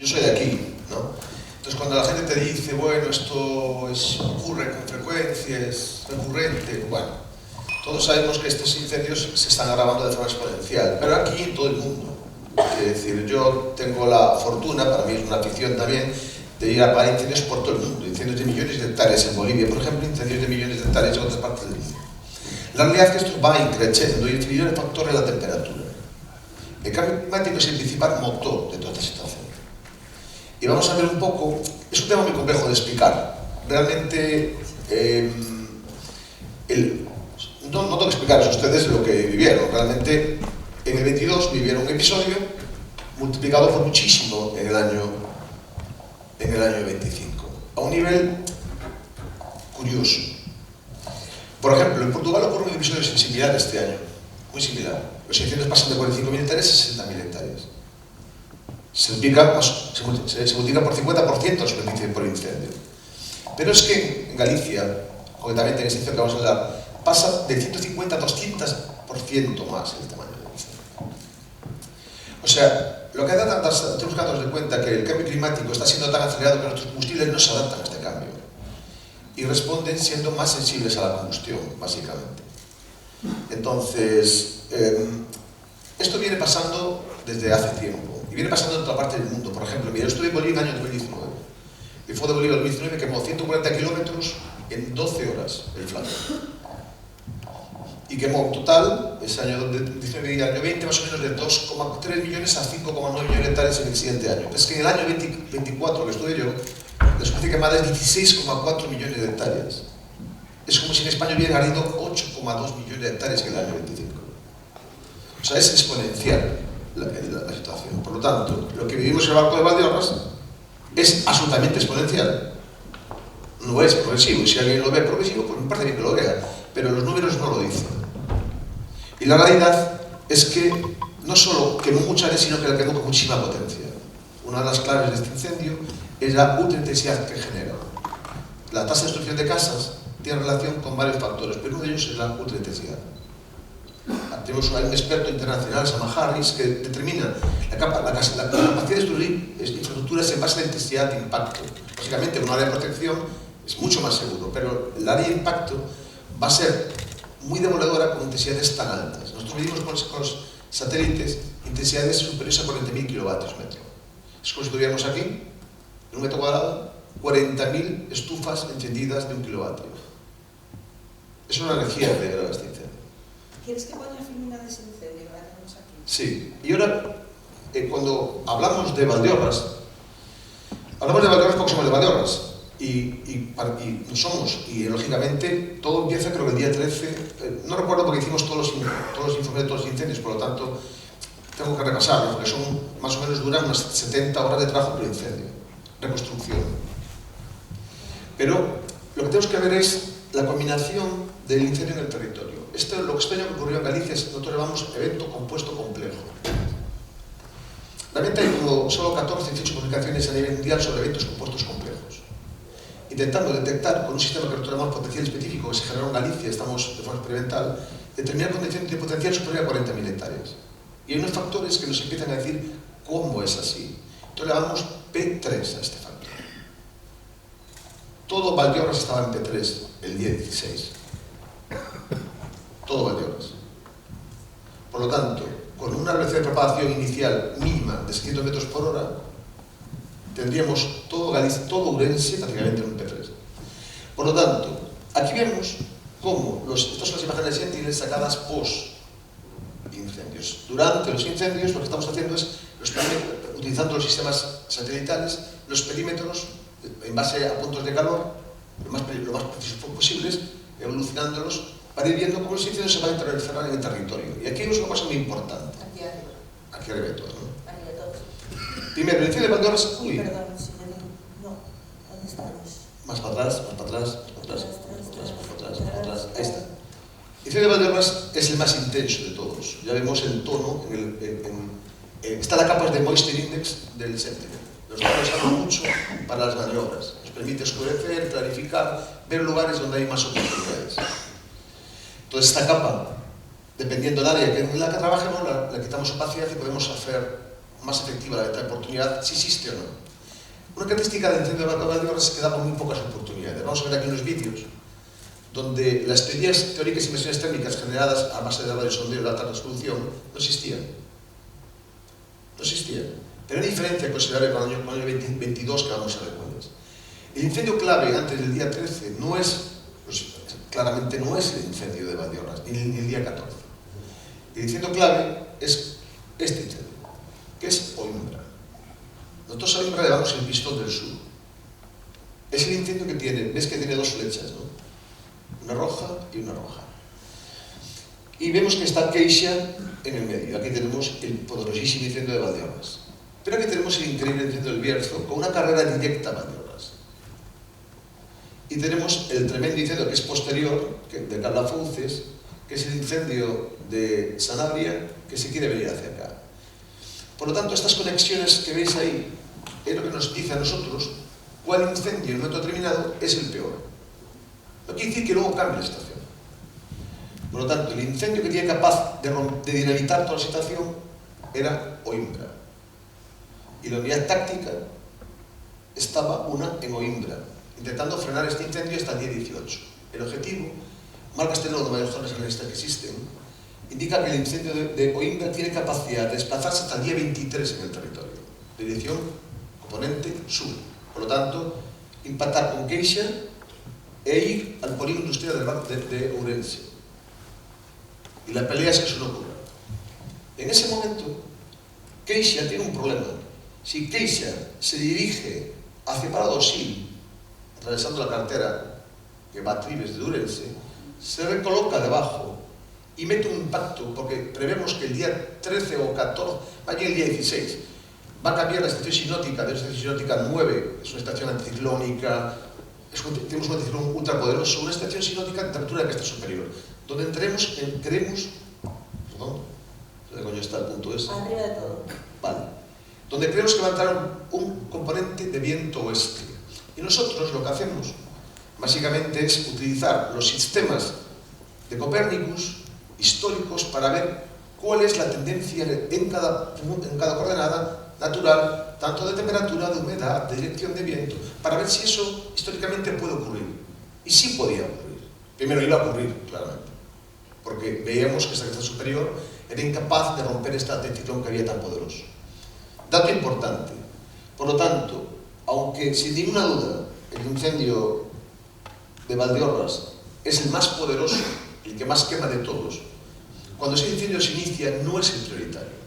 soy de aquí, ¿no? Entonces cuando la gente te dice, bueno, esto ocurre con frecuencia, es recurrente, bueno, todos sabemos que estos incendios se están agravando de forma exponencial, pero aquí en todo el mundo. Es decir, yo tengo la fortuna, para mí es una afición también, de ir a apagar incendios por todo el mundo, incendios de millones de hectáreas en Bolivia, por ejemplo, incendios de millones de hectáreas en otras partes del mundo. La realidad es que esto va increciendo y el principal factor es la temperatura. El cambio climático es el principal motor de toda esta situación. Y vamos a ver un poco, es un tema muy complejo de explicar. Realmente, no tengo que explicaros a ustedes lo que vivieron. Realmente, en el 22 vivieron un episodio multiplicado por muchísimo en el año 25, a un nivel curioso. Por ejemplo, en Portugal ocurre un episodio similar este año, muy similar. Los incendios pasan de 45.000 hectáreas a 60.000 hectáreas. Se multiplica por 50% la superficie por incendio. Pero es que en Galicia, concretamente en este incendio que vamos a hablar, pasa de 150 a 200% más el tamaño del incendio. O sea, lo que tenemos que darnos de cuenta que el cambio climático está siendo tan acelerado que nuestros combustibles no se adaptan a este cambio y responden siendo más sensibles a la combustión, básicamente. Entonces, esto viene pasando desde hace tiempo y viene pasando en toda parte del mundo. Por ejemplo, mira, yo estuve en Bolivia en el año 2019. El fuego de Bolivia 2019 quemó 140 kilómetros en 12 horas el flanco. Y quemó en total, ese año 2019 y el año 20, más o menos de 2,3 millones a 5,9 millones de hectáreas en el siguiente año. Es que en el año 24, que estuve yo, la superficie quemada es 16,4 millones de hectáreas. Es como si en España hubiera ardido 8,2 millones de hectáreas en el año 25. O sea, es exponencial la situación. Por lo tanto, lo que vivimos en el Barco de Valdeorras es absolutamente exponencial. No es progresivo. Y si alguien lo ve progresivo, pues me parece bien que lo vea. Pero los números no lo dicen. Y la realidad es que no solo quemó mucha área, sino que la quemó con muchísima potencia. Una de las claves de este incendio es la ultraintensidad que genera. La tasa de destrucción de casas tiene relación con varios factores, pero uno de ellos es la ultraintensidad. Tenemos un experto internacional, Sam Harris, que determina la capacidad de destruir infraestructuras en base a la intensidad de impacto. Lógicamente, un área de protección es mucho más seguro, pero el área de impacto va a ser muy demoledora con intensidades tan altas. Nosotros medimos con los satélites intensidades superiores a 40.000 kilovatios metro. Es como si tuviéramos aquí, en un metro cuadrado, 40.000 estufas encendidas de 1 kilovatio. Es una energía de grado este incendio. ¿Quieres que ponga fin a ese incendio? Aquí. Sí. Y ahora, cuando hablamos de Valdeorras porque somos de Valdeorras. Y no somos. Y lógicamente todo empieza, creo que el día 13, no recuerdo porque hicimos todos los informes de todos los incendios, por lo tanto tengo que repasarlo, porque son más o menos duran unas 70 horas de trabajo por incendio, reconstrucción. Pero lo que tenemos que ver es la combinación del incendio en el territorio. Lo extraño que ocurrió en Galicia es que nosotros llamamos evento compuesto complejo. Realmente hay como solo 14, 18 publicaciones a nivel mundial sobre eventos compuestos complejos. Intentando detectar con un sistema que nosotros llamamos potencial específico que se generó en Galicia, estamos de forma experimental, determinar condiciones de potencial superior a 40.000 hectáreas. Y hay unos factores que nos empiezan a decir cómo es así. Entonces le llamamos P3 a este factor. Todo Valdeorras estaba en P3 el día 16. Todo Valdeorras. Por lo tanto, con una velocidad de propagación inicial mínima de 600 metros por hora, tendríamos todo Galicia, todo Ourense prácticamente en un P3. Por lo tanto, aquí vemos cómo estas son las imágenes de Sentinel sacadas post-incendios. Durante los incendios lo que estamos haciendo es, utilizando los sistemas satelitales, los perímetros en base a puntos de calor, lo más precisos posibles, evolucionándolos para ir viendo cómo los incendios se van a encerrar en el territorio. Y aquí vemos una cosa muy importante. Aquí arriba de todo, ¿no? Primero, el incendio de Valdeorras... Perdón, no, ¿dónde estamos? Más para atrás. Ahí está. El incendio de Valdeorras es el más intenso de todos. Ya vemos el tono, está la capa de Moisture Index del Sentinel. Los datos sirven mucho para las maniobras. Nos permite oscurecer, clarificar, ver lugares donde hay más oportunidades. Entonces, esta capa, dependiendo del área en la que trabajemos, le quitamos opacidad y podemos hacer más efectiva la ventana de oportunidad, si existe o no. Una característica del incendio de Valdeorras es que daba muy pocas oportunidades. Vamos a ver aquí unos vídeos donde las teorías teóricas y inversiones térmicas generadas a base de radiosondeo de alta resolución no existían. No existían. Pero hay diferencia considerable con el año 22 que vamos a ver cuál es. El incendio clave antes del día 13 no es, pues, claramente no es el incendio de Valdeorras, ni el día 14. El incendio clave es este incendio, que es Oimbra. Nosotros a Oimbra le damos el pistón del sur. Es el incendio que tiene, ves que tiene dos flechas, ¿no? Una roja y una roja. Y vemos que está Queixa en el medio. Aquí tenemos el poderosísimo incendio de Valdeorras. Pero aquí tenemos el increíble incendio del Bierzo, con una carrera directa a Valdeorras. Y tenemos el tremendo incendio que es posterior, de Cablafouces, que es el incendio de Sanabria, que se quiere venir hacia acá. Por lo tanto, estas conexiones que veis ahí es lo que nos dice a nosotros cuál incendio en un momento determinado es el peor. No quiere decir que luego cambie la situación. Por lo tanto, el incendio que tiene capaz de dinamitar toda la situación era Oimbra. Y la unidad táctica estaba una en Oimbra, intentando frenar este incendio hasta el día 18. El objetivo, marca este nodo de las zonas analistas que existen, indica que el incendio de Oimbra tiene capacidad de desplazarse hasta el día 23 en el territorio. Dirección, componente, sur. Por lo tanto, impactar con Queixa e ir al polígono industrial de Ourense. Y la pelea es que eso no ocurra. En ese momento, Queixa tiene un problema. Si Queixa se dirige hacia Paradosín, atravesando la carretera que va a Tribes de Ourense, se recoloca debajo y mete un impacto, porque prevemos que el día 13 o 14, vaya el día 16, va a cambiar la estación sinótica de una estación sinótica 9, es una estación anticiclónica, tenemos un anticiclón ultrapoderoso, una estación sinótica de temperatura que está superior, donde creemos, perdón, ¿dónde coño está el punto ese? Arriba de todo. Vale. Donde creemos que va a entrar un componente de viento oeste. Y nosotros lo que hacemos, básicamente, es utilizar los sistemas de Copérnicus históricos para ver cuál es la tendencia en cada coordenada natural, tanto de temperatura, de humedad, de dirección de viento, para ver si eso históricamente puede ocurrir. Y sí podía ocurrir. Primero iba a ocurrir, claramente, porque veíamos que esta cresta superior era incapaz de romper este anticiclón que había tan poderoso. Dato importante. Por lo tanto, aunque sin ninguna duda el incendio de Valdeorras es el más poderoso, el que más quema de todos, cuando ese incendio se inicia no es el prioritario.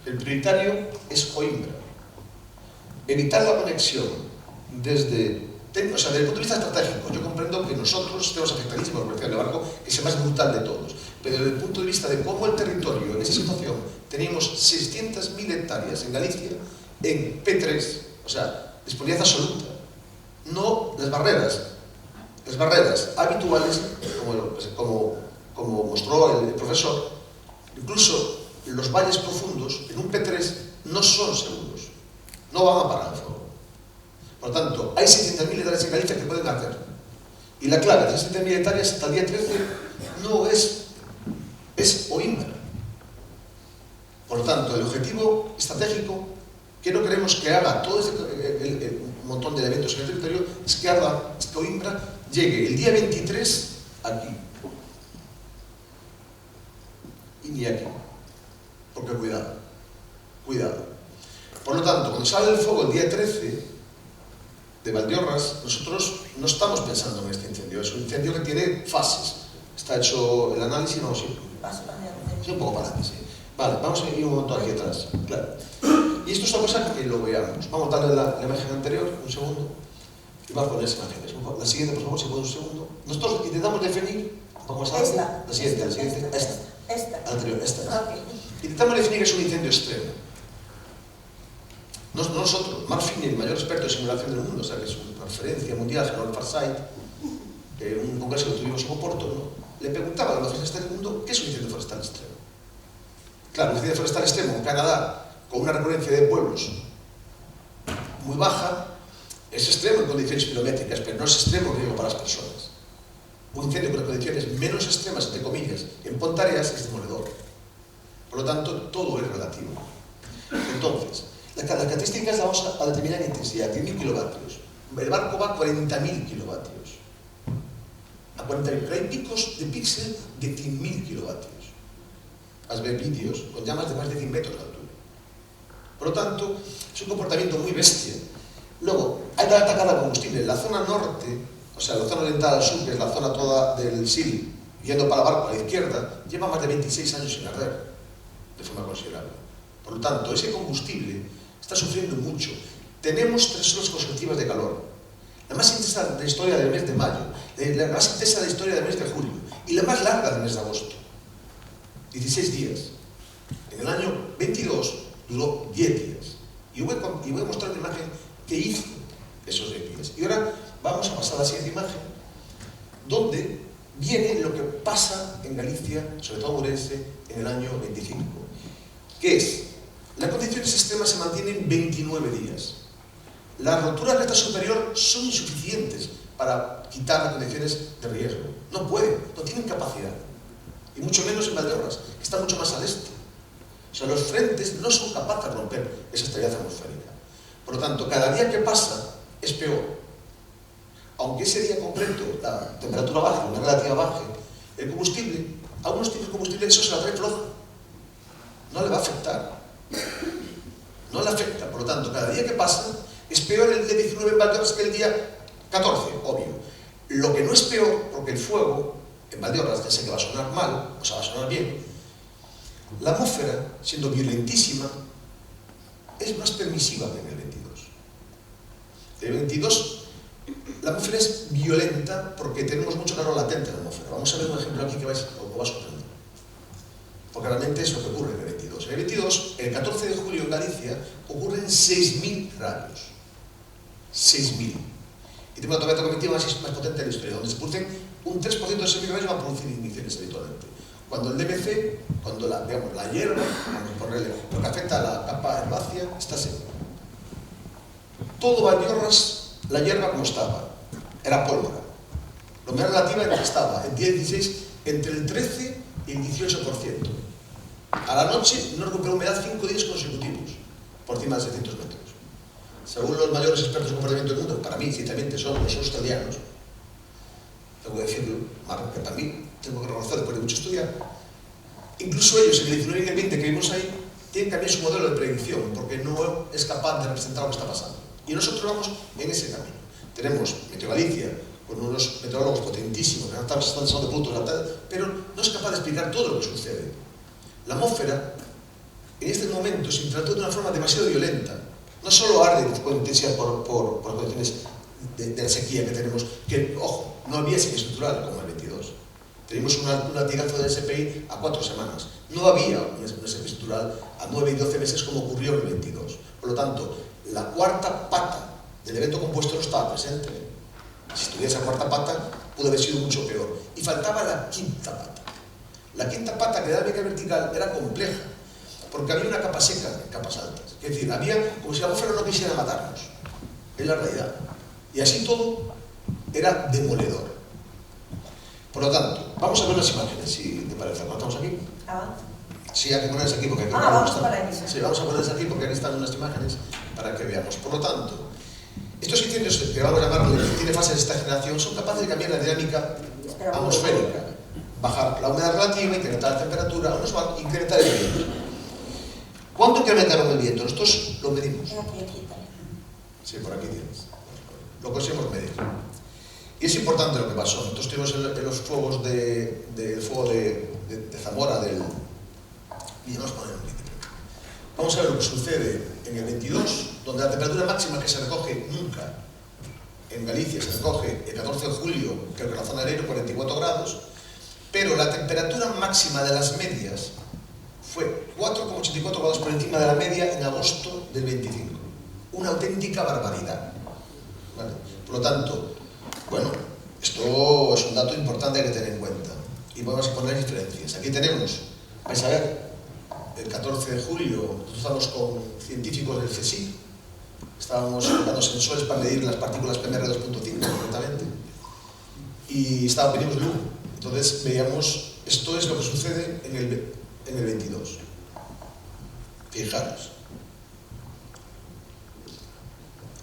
El prioritario es Oimbra. Evitar la conexión desde el punto de vista estratégico. Yo comprendo que nosotros estemos afectadísimos por la operación de barco, que es el más brutal de todos. Pero desde el punto de vista de cómo el territorio, en esa situación, teníamos 600.000 hectáreas en Galicia en P3, o sea, disponibilidad absoluta. No las barreras habituales, como mostró el profesor, incluso los valles profundos en un P3 no son seguros, no van a parar el fuego. Por lo tanto, hay 600.000 hectáreas en Galicia que pueden arder. Y la clave de esas 600.000 hectáreas hasta el día 13 no es Oimbra. Por lo tanto, el objetivo estratégico que no queremos que haga todo el montón de eventos en el territorio es que Oimbra llegue el día 23 aquí. Y ni aquí. Porque cuidado. Por lo tanto, cuando sale el fuego el día 13 de Valdeorras, nosotros no estamos pensando en este incendio. Es un incendio que tiene fases. Está hecho el análisis, vamos a ir. Sí, un poco para adelante, sí. Vale, vamos a ir un momento aquí atrás. Claro. Y esto es una cosa que lo veamos. Vamos a darle la imagen anterior, un segundo. Y va a poner esas imágenes. La siguiente, por favor, si puede un segundo. Nosotros intentamos definir, un poco más adelante. La siguiente, esta. Anterior, esta. Okay. Intentamos definir que es un incendio extremo. No nosotros, Mark Finney, el mayor experto de simulación del mundo, o sea, que es una referencia mundial, Harold Farsight, un congreso que tuvimos en Oporto, ¿no? Le preguntaba a los forestal del mundo qué es un incendio forestal extremo. Claro, un incendio forestal extremo en Canadá, con una recurrencia de pueblos muy baja, es extremo en condiciones kilométricas, pero no es extremo, digo, para las personas. Un incendio con condiciones menos extremas, entre comillas, en Pontareas es demoledor. Por lo tanto, todo es relativo. Entonces, las características las vamos a determinar en intensidad, 10.000 kilovatios. El barco va a 40.000 kilovatios. A 40.000, pero hay picos de píxel de 100.000 kilovatios. Vas a ver vídeos con llamas de más de 100 metros de altura. Por lo tanto, es un comportamiento muy bestia. Luego, hay que atacar al combustible. La zona norte, o sea, la zona oriental al sur, que es la zona toda del SIL, yendo para el barco a la izquierda, lleva más de 26 años sin arder, de forma considerable. Por lo tanto, ese combustible está sufriendo mucho. Tenemos 3 olas consecutivas de calor. La más intensa de la historia del mes de mayo, la más intensa de la historia del mes de julio, y la más larga del mes de agosto. 16 días. En el año 22 duró 10 días. Y voy a mostrar una imagen que hizo esos 10 días. Y ahora vamos a pasar a la siguiente imagen, donde viene lo que pasa en Galicia, sobre todo en Ourense, en el año 25. Que es, las condiciones extremas se mantienen 29 días. Las roturas de recta superior son insuficientes para quitar las condiciones de riesgo. No pueden, no tienen capacidad. Y mucho menos en Valdeorras, que está mucho más al este. O sea, los frentes no son capaces de romper esa estabilidad atmosférica. Por lo tanto, cada día que pasa es peor. Aunque ese día concreto la temperatura baje, una relativa baje, el combustible, a unos tipos de combustible eso se la trae floja. No le va a afectar. No le afecta. Por lo tanto, cada día que pasa es peor el día 19 en Valdeorras que el día 14, obvio. Lo que no es peor, porque el fuego en Valdeorras, ya sé que va a sonar mal, o sea, va a sonar bien, la atmósfera, siendo violentísima, es más permisiva que en el 22. En el 22, la atmósfera es violenta porque tenemos mucho calor latente en la atmósfera. Os a ver un ejemplo aquí que os va a sorprender. Porque realmente es lo que ocurre en el 22. En el 22, el 14 de julio en Galicia, ocurren 6.000 rayos. 6.000. Y tengo una tormenta convectiva más potente de la historia, donde se producen un 3% de esos 6.000 rayos van a producir igniciones habitualmente. Cuando el DMC, cuando la hierba, vamos a ponerle, lo que afecta a la capa herbácea, está seco. Todo Valdeorras, la hierba como estaba, era pólvora. La humedad relativa estaba en 10-16 entre el 13 y el 18%. A la noche no recuperó humedad 5 días consecutivos, por encima de 600 metros. Según los mayores expertos en comportamiento del mundo, para mí, sinceramente, son los australianos, tengo que decirlo, que para mí, tengo que reconocer después de mucho estudiar, incluso ellos, en el 19 y en el 20 que vimos ahí, tienen también su modelo de predicción, porque no es capaz de representar lo que está pasando. Y nosotros vamos en ese camino. Tenemos Meteogalicia, con unos meteorólogos potentísimos, que están desarrollando productos, pero no es capaz de explicar todo lo que sucede. La atmósfera, en este momento, se interactúa de una forma demasiado violenta. No solo arde con intensidad por las condiciones de la sequía que tenemos, que, ojo, no había sequía estructural como en el 22. Tenemos un latigazo del SPI a 4 semanas. No había una sequía estructural a 9 y 12 meses como ocurrió en el 22. Por lo tanto, la cuarta pata del evento compuesto no estaba presente. Si estuviera esa cuarta pata, pudo haber sido mucho peor. Y faltaba la quinta pata. La quinta pata, que era la meca vertical, era compleja, porque había una capa seca en capas altas. Es decir, había como si la atmósfera no quisiera matarnos. Es la realidad. Y así todo era demoledor. Por lo tanto, vamos a ver las imágenes, si te parece. ¿No estamos aquí? Sí, hay que ponerlas aquí porque aquí vamos a ponerlas. Sí, vamos a ponerlas aquí porque aquí están unas imágenes para que veamos. Por lo tanto, estos incendios que vamos a llamarle, que tiene fases de esta generación, son capaces de cambiar la dinámica atmosférica, bajar la humedad relativa, incrementar la temperatura, o incrementar el viento. ¿Cuánto incrementaron el viento? Nosotros lo medimos. Sí, por aquí tienes. Lo conseguimos medir. Y es importante lo que pasó. Nosotros estuvimos en los fuegos del fuego de Zamora, Vamos a ver lo que sucede en el 22, donde la temperatura máxima que se recoge nunca en Galicia se recoge el 14 de julio, creo que en la zona de Leiro, 44 grados, pero la temperatura máxima de las medias fue 4,84 grados por encima de la media en agosto del 25. Una auténtica barbaridad. ¿Vale? Por lo tanto, bueno, esto es un dato importante que hay que tener en cuenta. Y vamos a poner diferencias. Aquí tenemos, vais a ver, el 14 de julio, nosotros estábamos con científicos del CSIC, estábamos colocando sensores para medir las partículas PM2.5 concretamente, y venimos de Lugo. Entonces veíamos, esto es lo que sucede en el 22. Fijaros.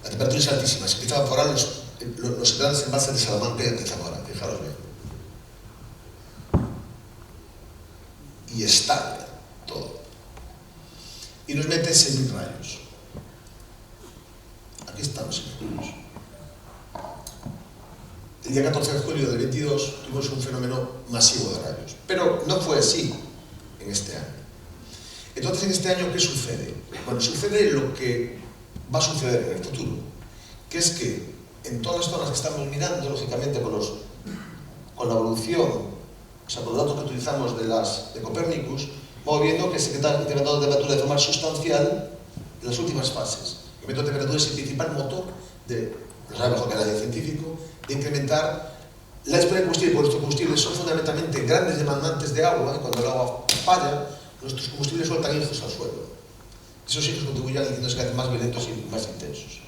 La temperatura es altísima, se empiezan a evaporar los grandes embalses de Salamanca y de Zamora, fijaros bien. Y estalla todo. Y nos mete 6.000 rayos. Aquí están los ejemplos. El día 14 de julio del 22 tuvimos un fenómeno masivo de rayos. Pero no fue así en este año. Entonces, en este año, ¿qué sucede? Bueno, sucede lo que va a suceder en el futuro, que es que en todas las zonas que estamos mirando, lógicamente con la evolución, o sea, con los datos que utilizamos de Copérnicus, vamos viendo que se está incrementando la temperatura de forma sustancial en las últimas fases. El incremento de temperatura es el principal motor lo sabe mejor que nadie científico, de incrementar la disponibilidad de combustible, porque estos combustibles son fundamentalmente grandes demandantes de agua, y cuando el agua falla, nuestros combustibles sueltan hijos al suelo. Esos hijos contribuyen a haciéndose cada vez más violentos y más intensos.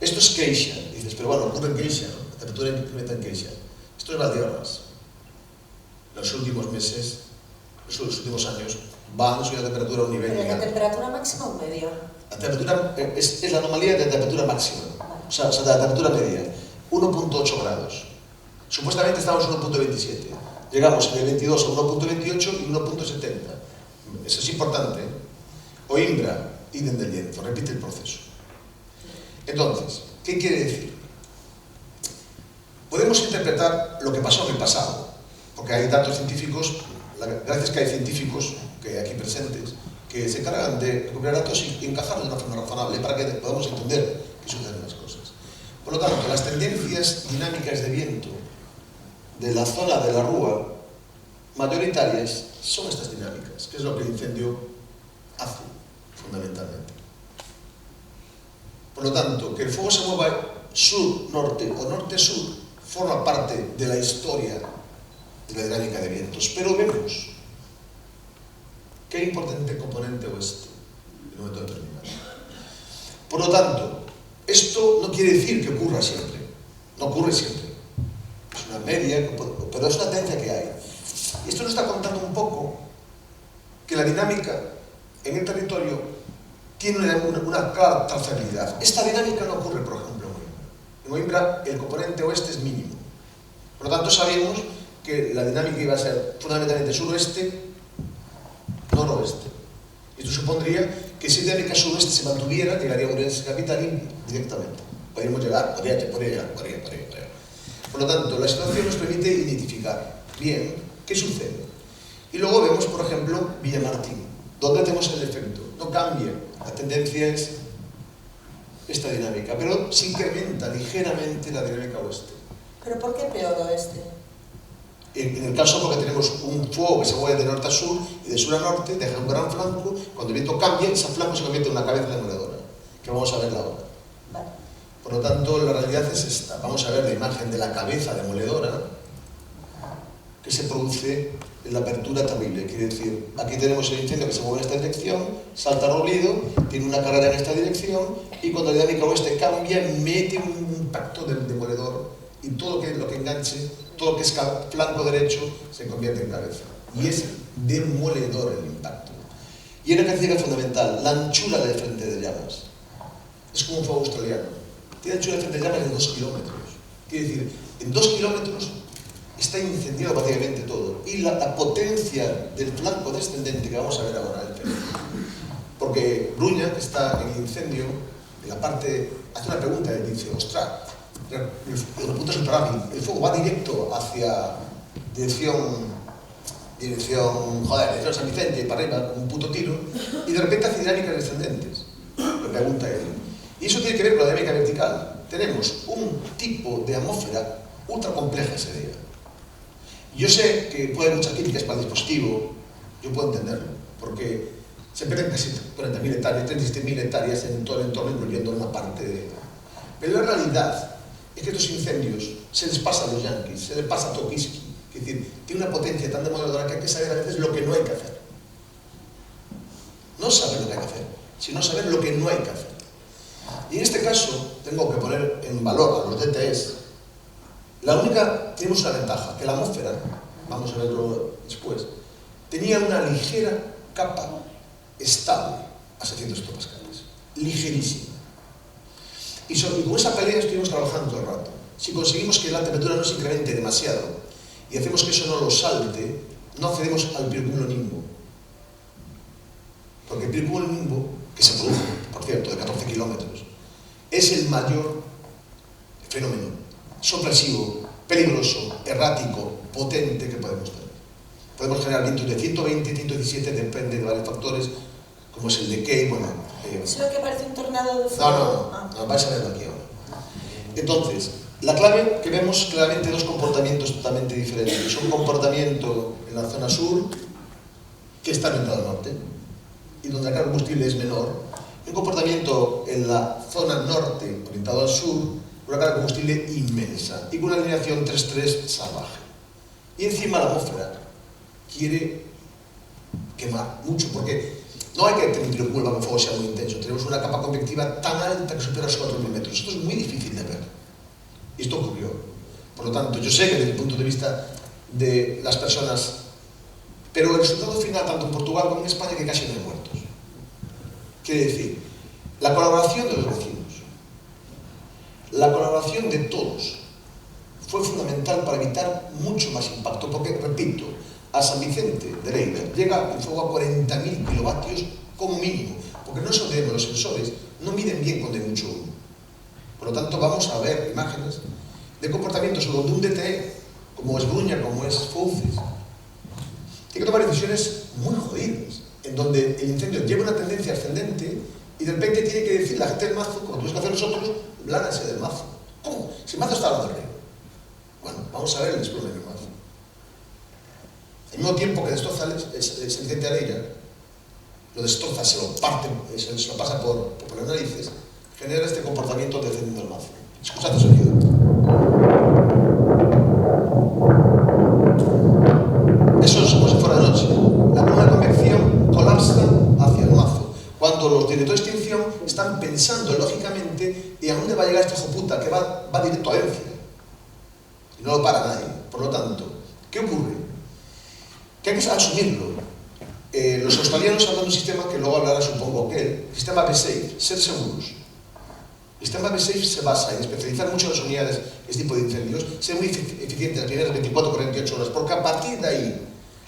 Esto es queixa, dices, pero bueno, ocurre en queixa, ¿no? La temperatura incrementa en queixa. Esto es Valdeorras. Los últimos meses, los últimos años, van a subir la temperatura a un nivel. ¿Pero la temperatura máxima o media? La temperatura es la anomalía de la temperatura máxima, o sea, de la temperatura media, 1.8 grados. Supuestamente estamos en 1.27. Llegamos en el 22 a 1.28 y 1.70. Eso es importante, ¿eh? Oimbra, idem del lienzo, repite el proceso. Entonces, ¿qué quiere decir? Podemos interpretar lo que pasó en el pasado, porque hay datos científicos, gracias que hay científicos que hay aquí presentes, que se encargan de recuperar datos y encajarlos de una forma razonable para que podamos entender qué suceden las cosas. Por lo tanto, las tendencias dinámicas de viento de la zona de la Rúa mayoritarias son estas dinámicas, que es lo que el incendio hace, fundamentalmente. Por lo tanto, que el fuego se mueva sur-norte o norte-sur forma parte de la historia de la dinámica de vientos, pero vemos que hay importante componente oeste en un momento determinado. Por lo tanto, esto no quiere decir que ocurra siempre, no ocurre siempre. Es una media, pero es una tendencia que hay. Y esto nos está contando un poco que la dinámica en el territorio tiene una clara trazabilidad. Esta dinámica no ocurre, por ejemplo, en Oimbra el componente oeste es mínimo. Por lo tanto, sabemos que la dinámica iba a ser fundamentalmente suroeste, noroeste. Esto supondría que si la dinámica suroeste se mantuviera, llegaría a Ourense capital directamente. Podríamos llegar, podría llegar. Por lo tanto, la situación nos permite identificar bien qué sucede. Y luego vemos, por ejemplo, Villamartín, donde tenemos el efecto. No cambia, la tendencia es esta dinámica, pero se incrementa ligeramente la dinámica oeste. ¿Pero por qué peor oeste? En el caso porque tenemos un fuego que se mueve de norte a sur y de sur a norte, deja un gran flanco, cuando el viento cambia, ese flanco se convierte en una cabeza demoledora, que vamos a ver ahora. Vale. Por lo tanto, la realidad es esta. Vamos a ver la imagen de la cabeza demoledora que se produce en la apertura terrible. Quiere decir, aquí tenemos el incendio que se mueve en esta dirección, salta Robledo, tiene una carrera en esta dirección y cuando la dinámica oeste cambia, mete un impacto del demoledor y todo lo que enganche, todo lo que es flanco derecho, se convierte en cabeza. Y es demoledor el impacto. Y hay una característica fundamental, la anchura del frente de llamas. Es como un fuego australiano. Tiene anchura del frente de llamas de 2 kilómetros. Quiere decir, en 2 kilómetros está incendiado prácticamente todo. Y la potencia del flanco descendente que vamos a ver ahora, porque Bruña, que está en el incendio, en la parte, hace una pregunta y dice, ostras, el punto subterráneo, el fuego va directo hacia dirección San Vicente, para arriba, con un puto tiro, y de repente hace dinámicas descendentes, lo pregunta él. Y eso tiene que ver con la dinámica vertical. Tenemos un tipo de atmósfera ultra compleja ese día. Yo sé que puede haber muchas críticas para el dispositivo, yo puedo entenderlo, porque se pierden casi 40.000 hectáreas, 37.000 hectáreas en todo el entorno, incluyendo una parte de... Pero la realidad es que estos incendios se les pasa a los yanquis, se les pasa a Tokiski, es decir, tiene una potencia tan demoledora que hay que saber a veces lo que no hay que hacer. No saber lo que hay que hacer, sino saber lo que no hay que hacer. Y en este caso, tengo que poner en valor a los DTEs. Tenemos una ventaja, que la atmósfera, vamos a verlo después, tenía una ligera capa estable a 700 hectopascales. Ligerísima. Y con esa pelea estuvimos trabajando todo el rato. Si conseguimos que la temperatura no se incremente demasiado y hacemos que eso no lo salte, no accedemos al pirocúmulo nimbo. Porque el pirocúmulo nimbo, que se produce, por cierto, de 14 kilómetros, es el mayor fenómeno sorpresivo, peligroso, errático, potente que podemos tener. Podemos generar vientos de 120, 117, depende de varios factores, como es el decay, bueno... ¿Es lo que parece un tornado de fuego? No, vais a verlo aquí ahora. Entonces, la clave que vemos claramente dos comportamientos totalmente diferentes. Un comportamiento en la zona sur, que está orientado al norte, y donde la carga de combustible es menor. Un comportamiento en la zona norte, orientado al sur, una carga de combustible inmensa, y con una alineación 3-3 salvaje. Y encima la atmósfera quiere quemar mucho, porque no hay que tener un pirocúmulo para que el fuego sea muy intenso. Tenemos una capa convectiva tan alta que supera los 4.000 metros. Esto es muy difícil de ver. Y esto ocurrió. Por lo tanto, yo sé que desde el punto de vista de las personas, pero el resultado final, tanto en Portugal como en España, que casi no hay muertos. Quiere decir, la colaboración de los vecinos, la colaboración de todos, fue fundamental para evitar mucho más impacto, porque, repito, a San Vicente de Leiva llega el fuego a 40.000 kilovatios como mínimo, porque no son los sensores, no miden bien cuando hay mucho humo. Por lo tanto, vamos a ver imágenes de comportamientos donde un DTE, como es Bruña, como es Fouces, tiene que tomar decisiones muy jodidas, en donde el incendio lleva una tendencia ascendente y de repente tiene que decir la gente del mazo, como tuvimos que hacer nosotros, lárganse del mazo. ¿Cómo? Si el mazo está hablando arriba. Bueno, vamos a ver el desplome del mazo. Al mismo tiempo que destroza el Vicente Areira, lo destroza, se lo parte, se lo pasa por las narices, genera este comportamiento descendiendo el mazo. Escuchad el sonido. Eso es como si fuera de noche. La columna de convección colapsa hacia el mazo. Cuando los directores de extinción están pensando lógicamente en a dónde va a llegar este hijo puta, que va directo a Vencia. Y no lo para nadie. Por lo tanto, ¿qué ocurre? Que hay que asumirlo. Los australianos hablan de un sistema que luego hablará, supongo que el sistema B-Safe, ser seguros. El sistema B-Safe se basa en especializar mucho las unidades en este tipo de incendios, ser muy eficiente en las primeras 24-48 horas, porque a partir de ahí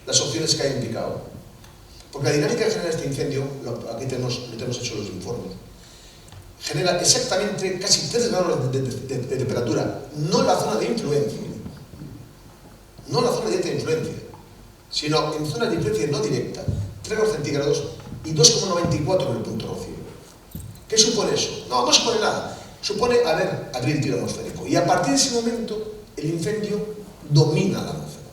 las opciones caen en picado. Porque la dinámica que genera este incendio, aquí tenemos hecho los informes, genera exactamente casi 3 grados de temperatura, no la zona de influencia, no la zona directa de influencia, sino en zona de influencia no directa, 3 grados centígrados y 2,94 en el punto rocío. ¿Qué supone eso? No supone nada. Supone abrir el tiro atmosférico. Y a partir de ese momento, el incendio domina la atmósfera.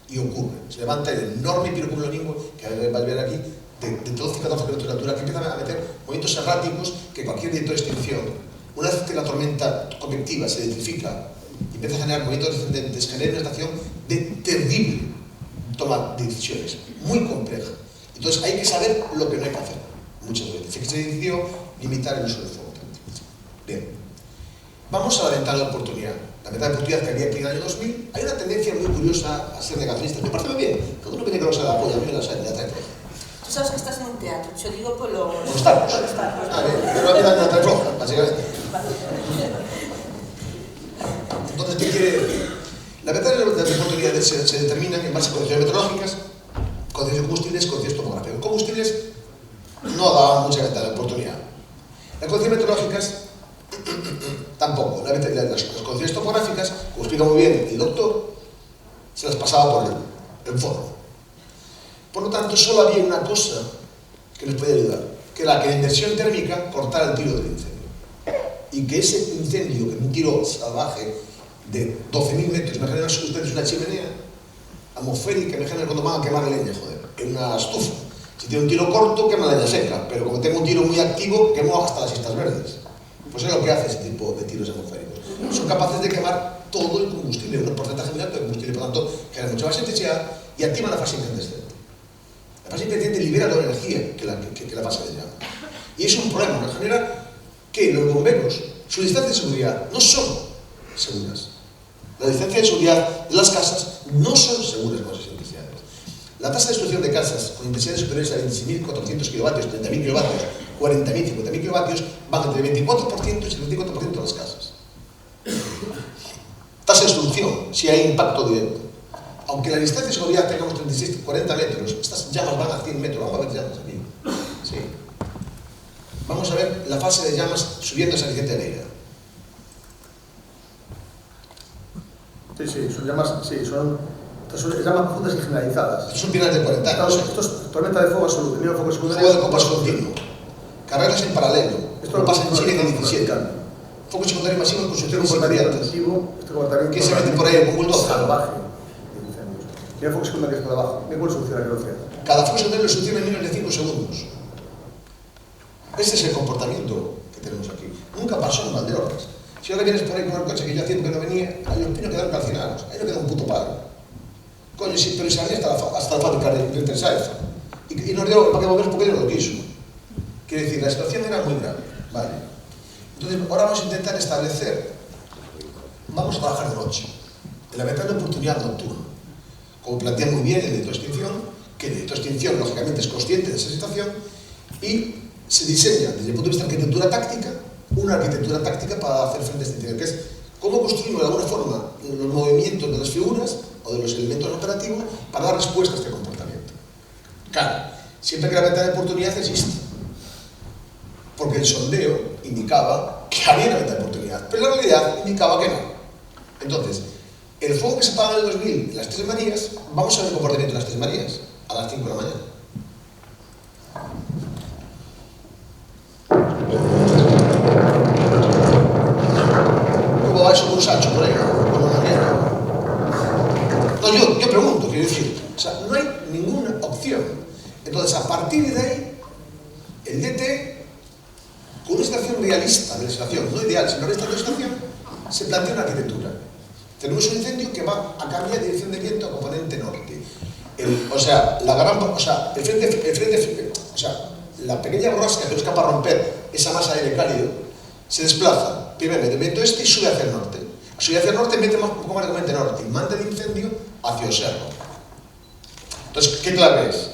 Y ocurre. Se levanta el enorme pirocúmulo nimbo, que vais a ver aquí, de 12-14 kilómetros de altura, que empieza a meter movimientos erráticos que cualquier director de extinción, una vez que la tormenta convectiva se identifica y empieza a generar movimientos descendentes, genera una estación de terrible toma de decisiones, muy compleja. Entonces hay que saber lo que no hay que hacer. Muchas veces. Se decidió limitar el uso del fuego. Bien. Vamos a la ventana de oportunidad. La ventana de oportunidad que había aquí en el año 2000, hay una tendencia muy curiosa a ser negacionista. Me parece muy bien. Cada uno viene que no se da apoyo, a mí me la sale, la trae floja. Tú sabes que estás en un teatro, yo digo por los... Por los tacos. Pero a mí la trae floja, básicamente. Entonces, ¿qué quiere decir? La ventana de oportunidad se determina en base a condiciones meteorológicas, condiciones combustibles, condiciones topográficas. Combustibles no daban mucha ventana de oportunidad. Las condiciones meteorológicas tampoco. Las condiciones topográficas, como explica muy bien el doctor, se las pasaba por el forro. Por lo tanto, solo había una cosa que les podía ayudar, que era que la inversión térmica cortara el tiro del incendio. Y que ese incendio, que un tiro salvaje de 12.000 metros, imaginen ustedes una chimenea atmosférica, imaginen cuando van a quemar leña, joder, en una estufa. Si tiene un tiro corto, quema la leña seca, pero como tengo un tiro muy activo, quemo hasta las cistas verdes. Pues es lo que hace ese tipo de tiros atmosféricos. Son capaces de quemar todo el combustible, un porcentaje muy alto de combustible, por lo tanto, genera mucha más intensidad y activa la fase incandescente. La fase incandescente libera toda la energía que la fase de llama. Y es un problema, nos genera que los bomberos, su distancia de seguridad no son seguras. La distancia de seguridad de las casas no son seguras con esas intensidades. La tasa de destrucción de casas con intensidades superiores a 26.400 kilovatios, 30.000 kilovatios, 40.000, 50.000 kilovatios, van entre el 24% y el 34% de las casas. Tasa de solución, si hay impacto directo. Aunque la distancia de seguridad tengamos 36, 40 metros, estas llamas van a 100 metros, vamos a ver llamas aquí. Sí. Vamos a ver la fase de llamas subiendo esa Vicente Neira. Sí, son llamas, son llamas profundas y generalizadas. Estos son pilares de 40 años. Esto es tormenta de fuego absoluto, mira fuego secundario. Fuego de copas continuo. Carreras en paralelo. Esto lo pasa en Chile en el 17. Practicando. Foco secundario masivo en Este construcciones comportamiento inmediatas. intensivo, este comportamiento ¿Qué se mete por ahí con bulldozer? salvaje de incendios. Mira fuego secundario por abajo, mira cuál soluciona la velocidad. Cada foco secundario lo soluciona en menos de 5 segundos. Ese es el comportamiento que tenemos aquí. Nunca pasó en Valdeorras. Si ahora vienes por ahí con el coche que yo hacía porque no venía, ahí los pinos quedaron calcinados. Ahí no queda un puto palo. Coño, sí, pero se ardía hasta la fábrica de Saeza. Y nos dio para que volver porque yo no lo quiso. Quiere decir, la situación era muy grave. ¿Vale? Entonces, ahora vamos a intentar establecer, vamos a trabajar de noche, en la ventana de oportunidad nocturna. Como plantea muy bien el director de extinción, que el director de extinción, lógicamente, es consciente de esa situación y se diseña, desde el punto de vista de arquitectura táctica, una arquitectura táctica para hacer frente a este incendio, que es cómo construimos de alguna forma los movimientos de las figuras o de los elementos operativos para dar respuesta a este comportamiento. Claro, siempre que la ventana de oportunidad existe, porque el sondeo indicaba que había una ventana de oportunidad, pero la realidad indicaba que no. Entonces, el fuego que se apaga en el 2000 en las Tres Marías, vamos a ver el comportamiento de las Tres Marías a las 5 de la mañana. ¿Cómo va eso con un Sancho por ahí? Con una manera. No, yo pregunto, quiero decir, o sea, no hay ninguna opción. Entonces, a partir de ahí, el DT, con una situación realista de la situación, no ideal, sino realista de la situación, se plantea una arquitectura. Tenemos un incendio que va a cambiar de dirección de viento a componente norte. La pequeña borrasca que no es capaz de romper esa masa de aire cálido se desplaza primero del viento este y sube hacia el norte. Sube hacia el norte, mete un poco más de componente norte y manda el incendio hacia el cerro. Entonces, ¿qué clave es?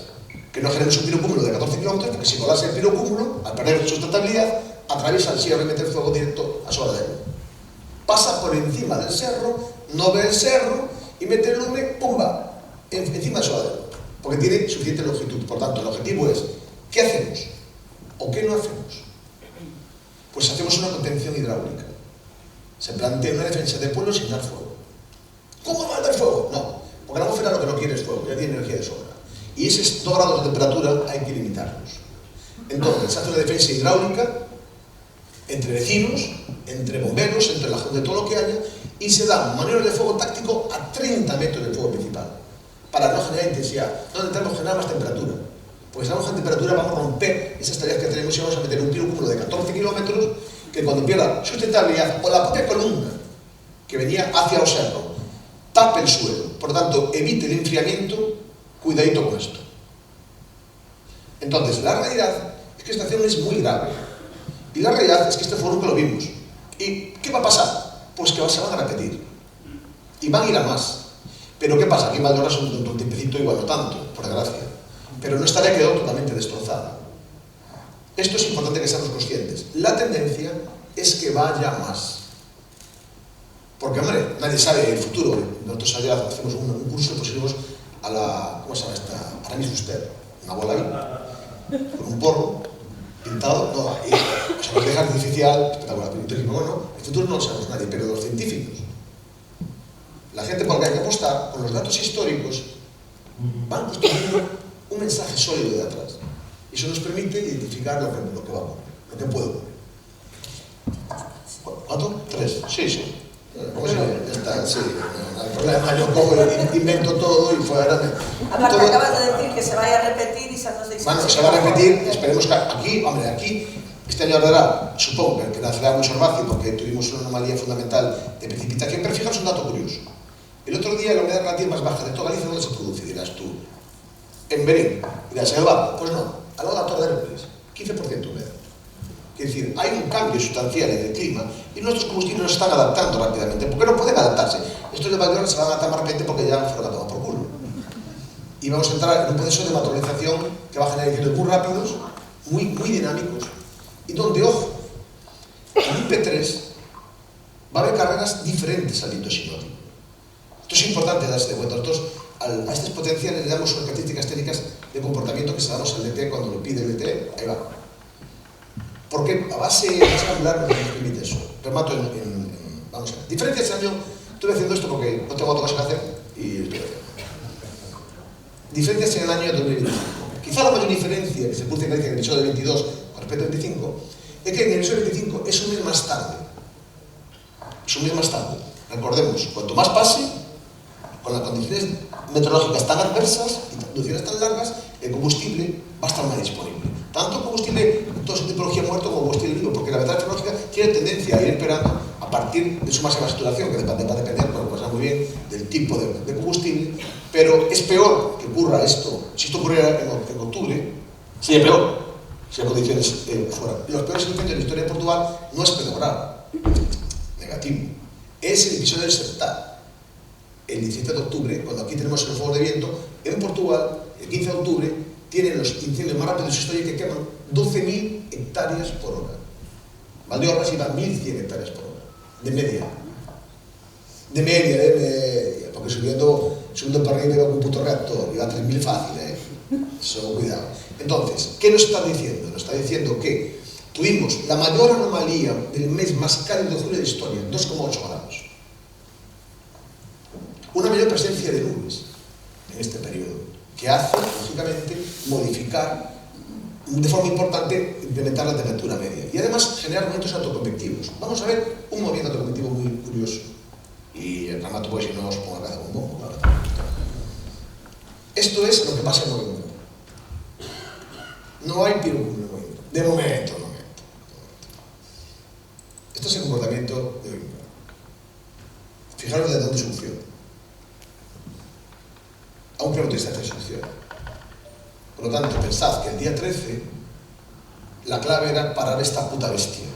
Que no generemos un pirocúmulo de 14 kilómetros, porque si colase el pirocúmulo, al perder sustentabilidad, atraviesa el cerro y mete el fuego directo a su alrededor. Pasa por encima del cerro, no ve el cerro y mete el lume, ¡pumba!, encima de su alrededor, porque tiene suficiente longitud. Por tanto, el objetivo es, ¿qué hacemos? ¿O qué no hacemos? Pues hacemos una contención hidráulica. Se plantea una defensa de pueblo sin dar fuego. ¿Cómo va a dar fuego? No, porque la atmósfera lo que no quiere es fuego, ya tiene energía de sobra. Y esos 2 grados de temperatura hay que limitarlos. Entonces, se hace una defensa hidráulica entre vecinos, entre bomberos, entre la gente, de todo lo que haya, y se dan maniobras de fuego táctico a 30 metros del fuego principal, para no generar intensidad. No necesitamos generar más temperatura. Porque si damos más temperatura vamos a romper esas tareas que tenemos y vamos a meter un pirocúmulo de 14 kilómetros que cuando pierda sustentabilidad o la propia columna que venía hacia el cerro tape el suelo. Por lo tanto, evite el enfriamiento. Cuidadito con esto. Entonces, la realidad es que esta situación es muy grave. Y la realidad es que este fue nunca lo vimos. ¿Y qué va a pasar? Pues que se van a repetir. Y van a ir a más. Pero ¿qué pasa? Aquí en Valdeorras es un tiempecito igual no tanto, por desgracia. Pero nuestra área quedó totalmente destrozada. Esto es importante que seamos conscientes. La tendencia es que vaya más. Porque, hombre, nadie sabe el futuro. Nosotros allá hacemos un curso y pusimos a la, ¿cómo se llama esta? Aramis Fuster, una bola ahí, con un porro pintado, no, ahí, o sea, una artificial, espectacular. Entonces, bueno, el futuro no lo sabemos nadie, pero los científicos, la gente por la que hay que apostar, con los datos históricos, van construyendo un mensaje sólido de atrás. Y eso nos permite identificar lo que va a ocurrir, lo que puede ocurrir. ¿Cuánto? 3. Sí. ¿Cómo se llama? Ya está, sí. No hay problema, yo cojo, invento todo y fuera. Aparte, acabas de decir que se vaya a repetir y se nos dice. Bueno, se va a repetir, esperemos que aquí, hombre, aquí, este año dará, supongo que nacerá mucho herbáceo porque tuvimos una anomalía fundamental de precipitación, pero fijaos un dato curioso. El otro día la humedad relativa más baja de toda Galicia, ¿dónde se produce? Dirás tú, en Berín. Dirás, en el Barco. Pues no, al lado de la Torre de Hércules, 15% humedad. Es decir, hay un cambio sustancial en el clima y nuestros combustibles no están adaptando rápidamente. ¿Por qué no pueden adaptarse? Estos de Valdeorras se van a adaptar más rápidamente porque ya fueron a tomar por culo. Y vamos a entrar en un proceso de materialización que va a generar incendios muy rápidos, muy dinámicos, y donde, ojo, en IP3 va a haber carreras diferentes al hito sinótico. Esto es importante darse de cuenta. Nosotros a estas potenciales le damos unas características técnicas de comportamiento que se damos al DT cuando lo pide el DT. Ahí va. Porque a base de hablar nos permite eso. Remato vamos a ver. Diferencias este año, estoy haciendo esto porque no tengo otra cosa que hacer y estoy haciendo. Diferencias en el año 2025. Quizá la mayor diferencia que se produce en el episodio de 22 con respecto al 25 es que en el episodio 25 es un mes más tarde. Es un mes más tarde. Recordemos, cuanto más pase, con las condiciones meteorológicas tan adversas y duraciones tan largas, el combustible va a estar más disponible. Tanto combustible en toda su tipología muerto como combustible vivo, porque la ventana tecnológica tiene tendencia a ir esperando a partir de su máxima saturación, que va a depender, como pasa muy bien, del tipo de combustible, pero es peor que ocurra esto, si esto ocurriera en octubre, sería peor si las condiciones fueran. Los peores incendios de la historia de Portugal no es peor, negativo. Es el episodio del Sertá, el 17 de octubre, cuando aquí tenemos el fuego de viento. En Portugal, el 15 de octubre, tienen los incendios más rápidos de su historia que queman 12.000 hectáreas por hora. Valdeorras iba a 1.100 hectáreas por hora, de media. De media, porque subiendo para arriba iba con un puto reactor, iba a 3.000 fácil, Eso, cuidado. Entonces, ¿qué nos está diciendo? Nos está diciendo que tuvimos la mayor anomalía del mes más cálido de julio de la historia, 2,8 grados. Una mayor presencia de nubes en este periodo, que hace, lógicamente, modificar de forma importante, implementar la temperatura media. Y además generar movimientos autoconvectivos. Vamos a ver un movimiento autoconvectivo muy curioso. Y el ramato, pues, si no os pongo la cabeza con un bombo, claro. Esto es lo que pasa en noviembre. No hay pirocumbre en noviembre. De momento. Esto es el comportamiento de noviembre. Fijaros de dónde surgió. Aunque no tristeza surgió. Por lo tanto, pensad que el día 13 la clave era parar esta puta bestia.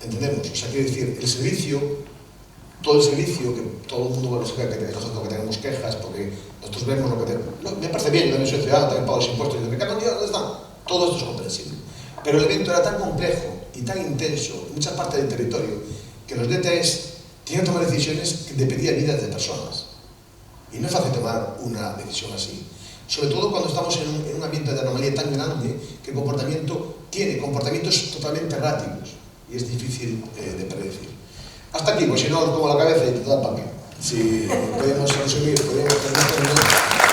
¿Entendemos? O sea, quiere decir, el servicio, todo el servicio, que todo el mundo bueno, sabe que tenemos quejas, porque nosotros vemos lo que tenemos. No, me parece bien, yo también soy ciudadano, también pago los impuestos, y me cago en Dios, ¿dónde están? Todo esto es comprensible. Pero el evento era tan complejo y tan intenso en muchas partes del territorio que los DTS tenían que tomar decisiones que dependían de vidas de personas. Y no es fácil tomar una decisión así. Sobre todo cuando estamos en un ambiente de anomalía tan grande que el comportamiento tiene comportamientos totalmente erráticos y es difícil de predecir. Hasta aquí, pues si no, os pongo la cabeza y te da el papel. Si podemos resumir, podemos terminar.